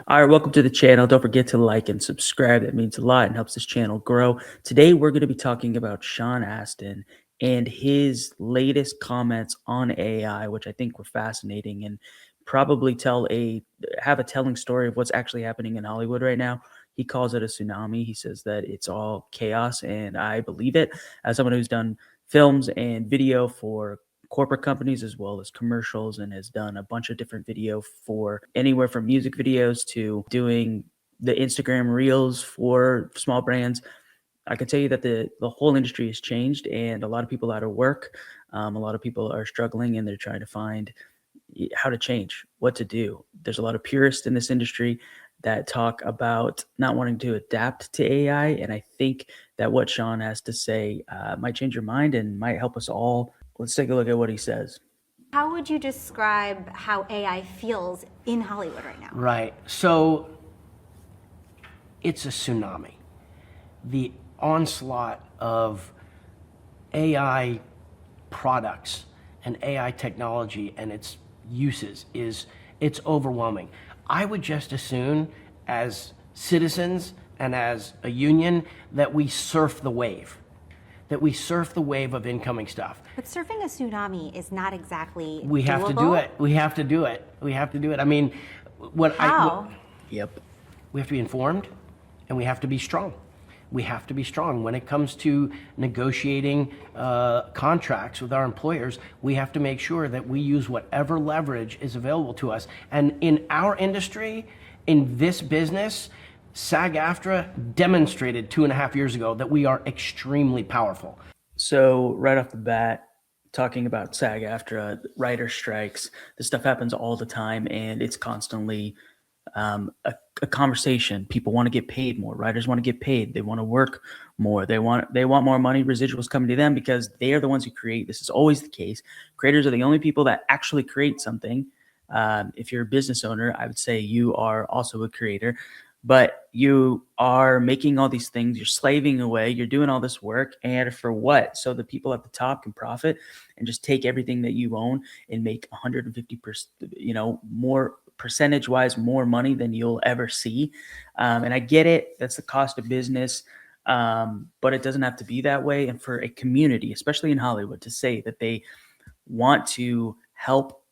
All right, welcome to the channel. Don't forget to like and subscribe. That means a lot and helps this channel grow. Today, we're going to be talking about Sean Astin and his latest comments on AI, which I think were fascinating and probably have a telling story of what's actually happening in Hollywood right now. He calls it a tsunami. He says that it's all chaos, and I believe it. As someone who's done films and video for corporate companies as well as commercials and has done a bunch of different video for anywhere from music videos to doing the Instagram reels for small brands. I can tell you that the whole industry has changed and a lot of people out of work. A lot of people are struggling and they're trying to find how to change, what to do. There's a lot of purists in this industry that talk about not wanting to adapt to AI. And I think that what Sean has to say might change your mind and might help us all. Let's take a look at what he says. How would you describe how AI feels in Hollywood right now? Right. So it's a tsunami. The onslaught of AI products and AI technology and its uses it's overwhelming. I would just assume as citizens and as a union that we surf the wave. That we surf the wave of incoming stuff. But surfing a tsunami is not exactly We have doable. to do it. We have to do it. We have to do it. I mean, How? Yep. we have to be informed and we have to be strong. We have to be strong. When it comes to negotiating contracts with our employers, we have to make sure that we use whatever leverage is available to us. And in our industry, in this business, SAG-AFTRA demonstrated 2.5 years ago that we are extremely powerful. So right off the bat, talking about SAG-AFTRA, writer strikes, this stuff happens all the time, and it's constantly a conversation. People want to get paid more. Writers want to get paid. They want to work more. They want more money. Residuals coming to them because they are the ones who create. This is always the case. Creators are the only people that actually create something. If you're a business owner, I would say you are also a creator, but you are making all these things. You're slaving away. You're doing all this work, and for what? So the people at the top can profit and just take everything that you own and make 150%, more percentage wise, more money than you'll ever see. And I get it. That's the cost of business. But it doesn't have to be that way. And for a community, especially in Hollywood, to say that they want to help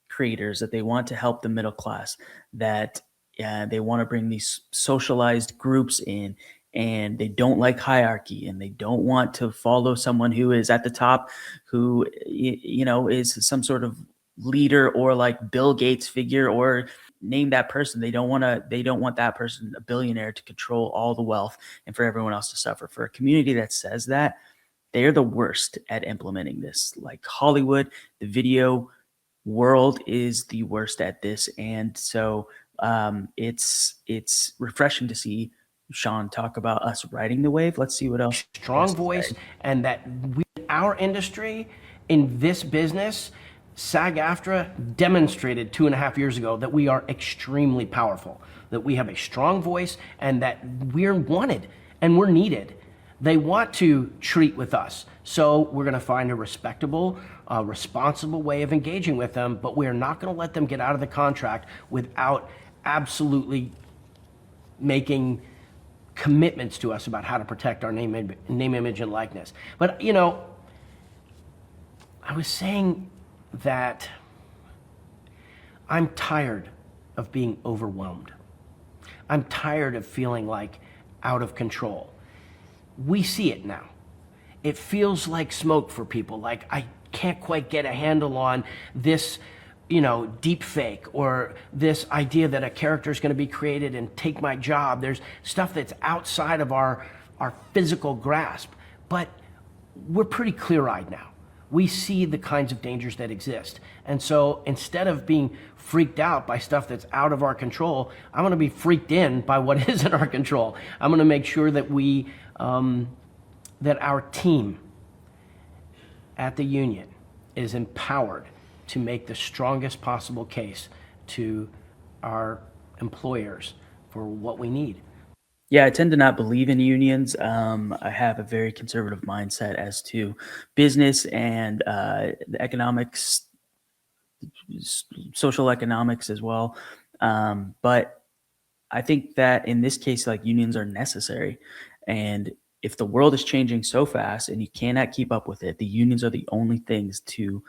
creators, that they want to help the middle class, that they want to bring these socialized groups in, and they don't like hierarchy and they don't want to follow someone who is at the top, who is some sort of leader or like Bill Gates figure, or name that person. They don't want that person, a billionaire, to control all the wealth and for everyone else to suffer. For a community that says that, they're the worst at implementing this. Like Hollywood, the video world is the worst at this. And so it's refreshing to see Sean talk about us riding the wave. Let's see what else. Strong voice, and that we, our industry, in this business, SAG-AFTRA demonstrated 2.5 years ago that we are extremely powerful, that we have a strong voice, and that we're wanted and we're needed. They want to treat with us, so we're going to find a respectable, responsible way of engaging with them, but we're not going to let them get out of the contract without absolutely making commitments to us about how to protect our name, image, and likeness. But, I was saying that I'm tired of being overwhelmed. I'm tired of feeling like out of control. We see it now. It feels like smoke for people. Like I can't quite get a handle on this, deep fake, or this idea that a character is going to be created and take my job. There's stuff that's outside of our physical grasp, but we're pretty clear-eyed now. We see the kinds of dangers that exist. And so instead of being freaked out by stuff that's out of our control, I'm going to be freaked in by what is in our control. I'm going to make sure that that our team at the union is empowered to make the strongest possible case to our employers for what we need. Yeah, I tend to not believe in unions. I have a very conservative mindset as to business and the economics, social economics as well. But I think that in this case, like unions are necessary. And if the world is changing so fast and you cannot keep up with it, the unions are the only things to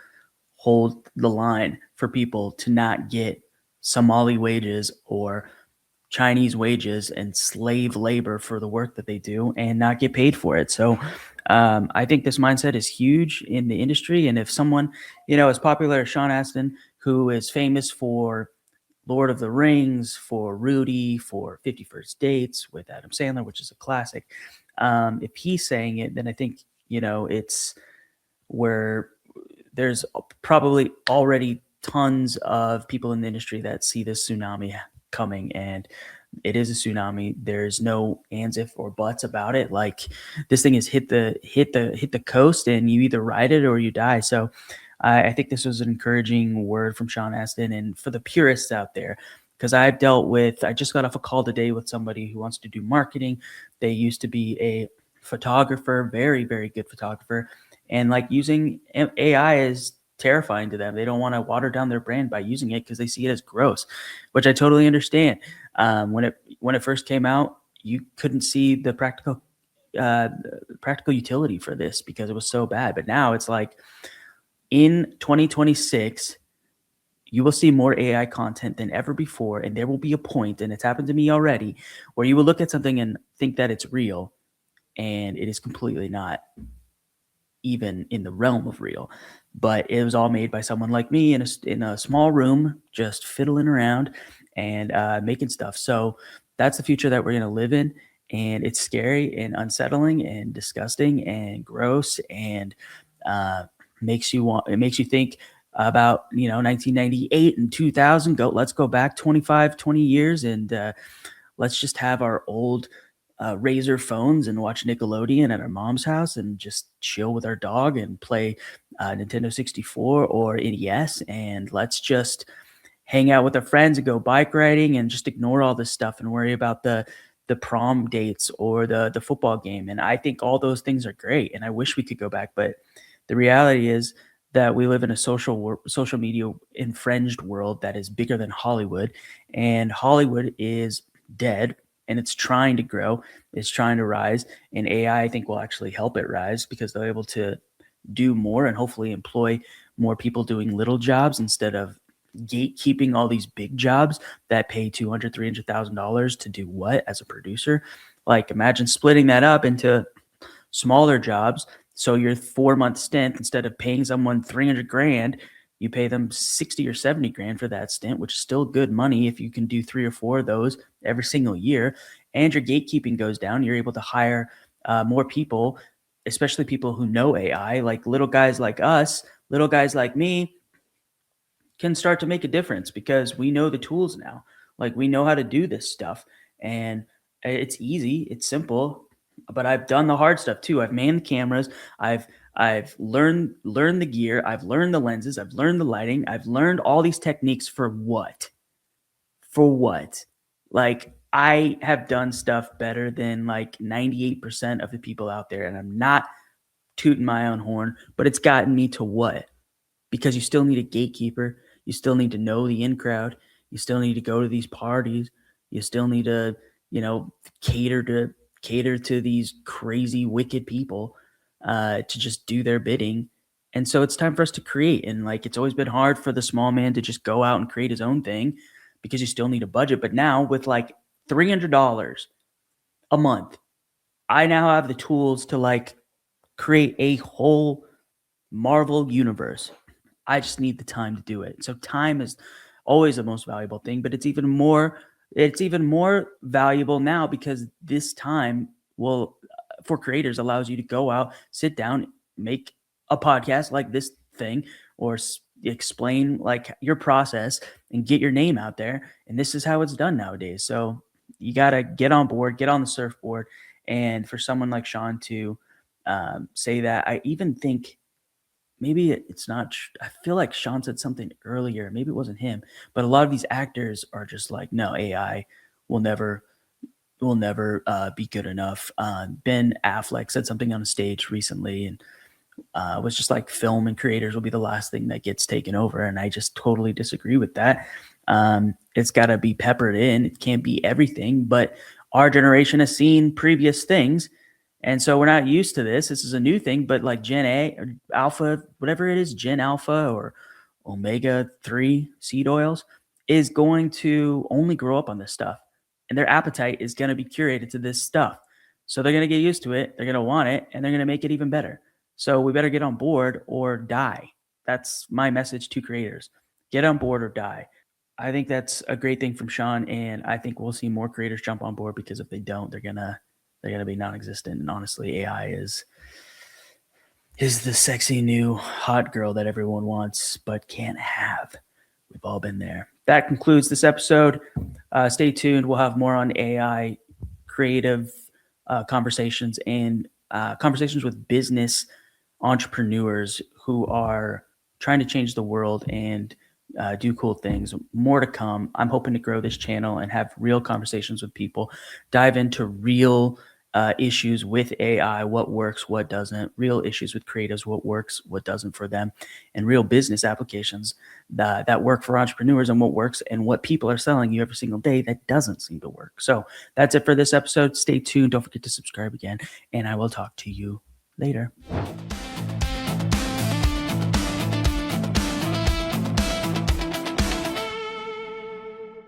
hold the line for people to not get Somali wages or Chinese wages and slave labor for the work that they do and not get paid for it. So I think this mindset is huge in the industry. And if someone, as popular as Sean Astin, who is famous for Lord of the Rings, for Rudy, for 50 First Dates with Adam Sandler, which is a classic, if he's saying it, then I think, it's where there's probably already tons of people in the industry that see this tsunami coming, and it is a tsunami. There's no ands if or buts about it. Like this thing has hit the coast, and you either ride it or you die. So I think this was an encouraging word from Sean Astin, and for the purists out there, because I just got off a call today with somebody who wants to do marketing. They used to be a photographer, very, very good photographer. And like using AI is terrifying to them. They don't want to water down their brand by using it because they see it as gross, which I totally understand. When it first came out, you couldn't see the practical utility for this because it was so bad. But now it's like in 2026, you will see more AI content than ever before, and there will be a point, and it's happened to me already, where you will look at something and think that it's real, and it is completely not even in the realm of real. But it was all made by someone like me in a small room, just fiddling around and making stuff. So that's the future that we're going to live in. And it's scary and unsettling and disgusting and gross and uh, it makes you think about, 1998 and 2000. Let's go back 25, 20 years and let's just have our old Razor phones and watch Nickelodeon at our mom's house and just chill with our dog and play Nintendo 64 or NES. And let's just hang out with our friends and go bike riding and just ignore all this stuff and worry about the prom dates or the football game. And I think all those things are great. And I wish we could go back. But the reality is that we live in a social media infringed world that is bigger than Hollywood. And Hollywood is dead and it's trying to grow, it's trying to rise. And AI, I think, will actually help it rise because they're able to do more and hopefully employ more people doing little jobs instead of gatekeeping all these big jobs that pay $200,000, $300,000 to do what as a producer. Like imagine splitting that up into smaller jobs. So your 4-month stint, instead of paying someone 300 grand, you pay them 60 or 70 grand for that stint, which is still good money if you can do 3 or 4 of those every single year. And your gatekeeping goes down. You're able to hire more people, especially people who know AI, like little guys like us, little guys like me can start to make a difference because we know the tools now. Like we know how to do this stuff and it's easy, it's simple, but I've done the hard stuff too. I've manned the cameras. I've learned the gear. I've learned the lenses. I've learned the lighting. I've learned all these techniques for what? For what? Like I have done stuff better than like 98% of the people out there. And I'm not tooting my own horn, but it's gotten me to what? Because you still need a gatekeeper. You still need to know the in crowd. You still need to go to these parties. You still need to, cater to these crazy, wicked people to just do their bidding. And so it's time for us to create. And like it's always been hard for the small man to just go out and create his own thing because you still need a budget. But now with like $300 a month, I now have the tools to like create a whole Marvel universe. I just need the time to do it. So time is always the most valuable thing, but it's even more valuable now because this time will for creators allows you to go out, sit down, make a podcast like this thing or explain like your process and get your name out there. And this is how it's done nowadays. So you got to get on board, get on the surfboard. And for someone like Sean to say that, I even think maybe it's not. I feel like Sean said something earlier. Maybe it wasn't him, but a lot of these actors are just like, no, AI will never be good enough. Ben Affleck said something on a stage recently and was just like film and creators will be the last thing that gets taken over. And I just totally disagree with that. It's got to be peppered in. It can't be everything, but our generation has seen previous things. And so we're not used to this. This is a new thing, but like Gen A or Alpha, whatever it is, Gen Alpha or Omega 3 seed oils is going to only grow up on this stuff. And their appetite is going to be curated to this stuff. So they're going to get used to it. They're going to want it and they're going to make it even better. So we better get on board or die. That's my message to creators. Get on board or die. I think that's a great thing from Sean, and I think we'll see more creators jump on board, because if they don't, they're gonna be non-existent. And honestly, AI is the sexy new hot girl that everyone wants but can't have. We've all been there. That concludes this episode. Stay tuned. We'll have more on AI, creative conversations, and conversations with business entrepreneurs who are trying to change the world and do cool things. More to come. I'm hoping to grow this channel and have real conversations with people, dive into real issues with AI, what works, what doesn't, real issues with creatives, what works, what doesn't for them, and real business applications that work for entrepreneurs, and what works and what people are selling you every single day that doesn't seem to work. So that's it for this episode. Stay tuned. Don't forget to subscribe again, and I will talk to you later.